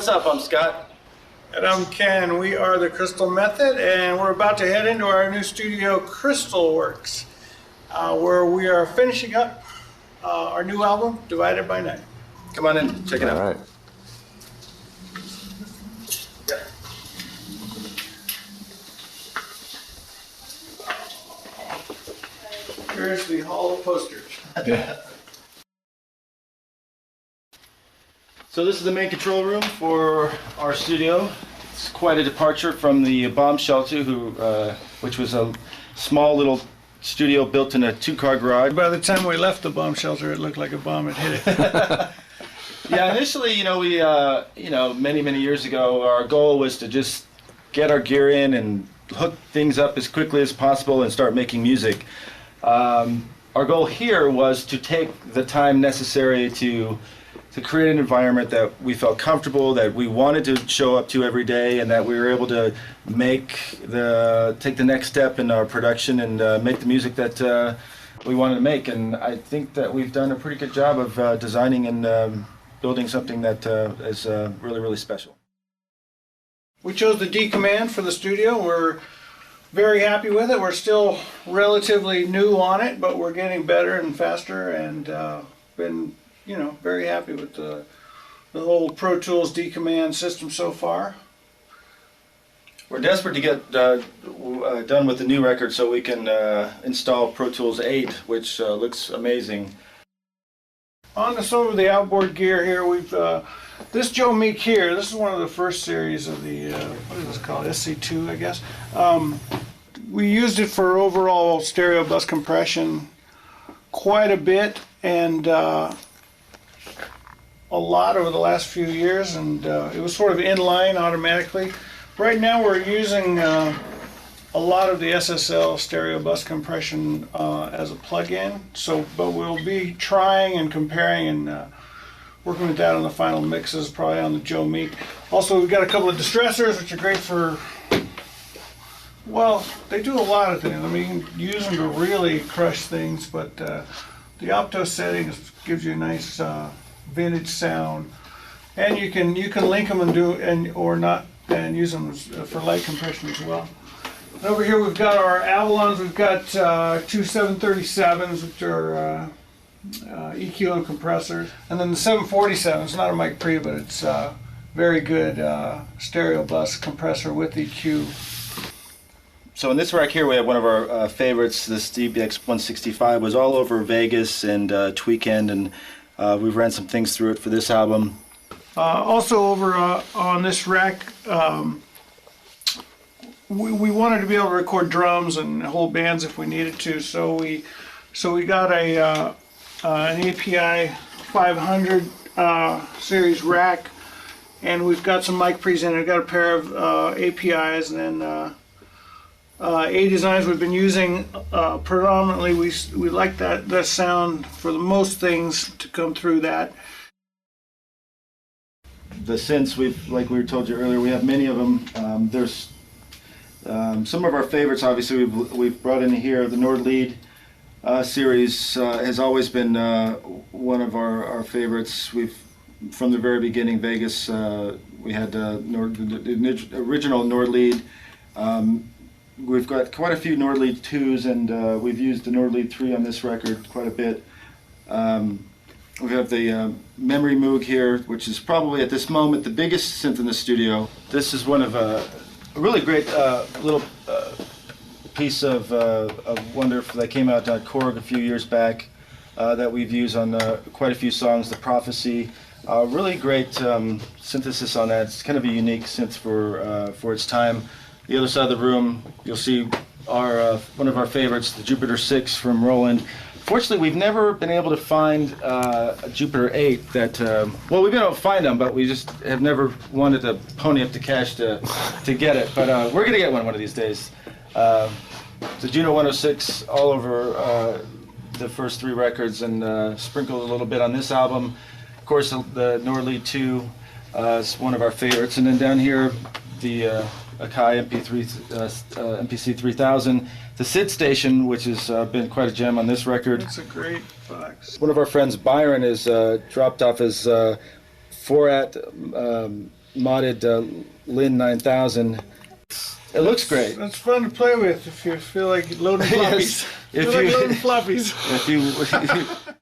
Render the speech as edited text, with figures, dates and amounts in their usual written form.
what's up? I'm Scott. And I'm Ken. We are the Crystal Method, and we're about to head into our new studio, Crystal Works, where we are finishing up our new album, Divided by Night. Come on in, check it out. All right. Here's the Hall of Posters. So this is the main control room for our studio. It's quite a departure from the bomb shelter, which was a small little studio built in a two-car garage. By the time we left the bomb shelter, it looked like a bomb had hit it. Yeah, initially, many years ago, our goal was to just get our gear in and hook things up as quickly as possible and start making music. Our goal here was to take the time necessary to create an environment that we felt comfortable, that we wanted to show up to every day, and that we were able to take the next step in our production and make the music that we wanted to make. And I think that we've done a pretty good job of designing and building something that is really, really special. We chose the D command for the studio. We're very happy with it. We're still relatively new on it, but we're getting better and faster, and been very happy with the whole Pro Tools D command system so far. We're desperate to get done with the new record so we can install Pro Tools 8, which looks amazing. On to some of the outboard gear here. We've this Joe Meek here. This is one of the first series of the what is this called? SC2, I guess. We used it for overall stereo bus compression quite a bit, and a lot over the last few years, and it was sort of in line automatically. Right now we're using a lot of the SSL stereo bus compression as a plug-in, but we'll be trying and comparing and working with that on the final mixes, probably on the Joe Meek. Also, we've got a couple of distressors, which are great for, well, they do a lot of things. I mean, you can use them to really crush things, but the opto settings gives you a nice vintage sound, and you can link them and use them for light compression as well. And over here we've got our Avalons. We've got two 737s, which are EQ and compressors, and then the 747. It's not a Mic Pre, but it's very good stereo bus compressor with EQ. So in this rack here we have one of our favorites. This DBX 165 was all over Vegas and Tweekend, and we've ran some things through it for this album. Also over on this rack, we wanted to be able to record drums and whole bands if we needed to, so we got an API 500 series rack, and we've got some mic pre's in it. We've got a pair of APIs, and then A designs we've been using predominantly. We like that sound for the most things to come through that. The synths, like we told you earlier, we have many of them. There's some of our favorites. Obviously, we've brought in here the Nord Lead series has always been one of our favorites. From the very beginning, Vegas, we had the original Nord Lead. We've got quite a few Nord Lead 2s, and we've used the Nord Lead 3 on this record quite a bit. We have the Memory Moog here, which is probably at this moment the biggest synth in the studio. This is one of a really great little piece of wonder that came out on Korg a few years back that we've used on quite a few songs. The Prophecy, really great synthesis on that. It's kind of a unique synth for its time. The other side of the room, you'll see one of our favorites, the Jupiter 6 from Roland. Fortunately, we've never been able to find a Jupiter 8 that, well, we've been able to find them, but we just have never wanted to pony up the cash to get it. But we're going to get one of these days. The Juno 106 all over the first three records, and sprinkled a little bit on this album. Of course, the Nord Lead 2 is one of our favorites. And then down here, the Akai MPC 3000. The SID Station, which has been quite a gem on this record. It's a great box. One of our friends, Byron, has dropped off his 4-at modded Lin 9000. It looks great. It's fun to play with if you feel like loading Yes. floppies. If you like loading floppies. If you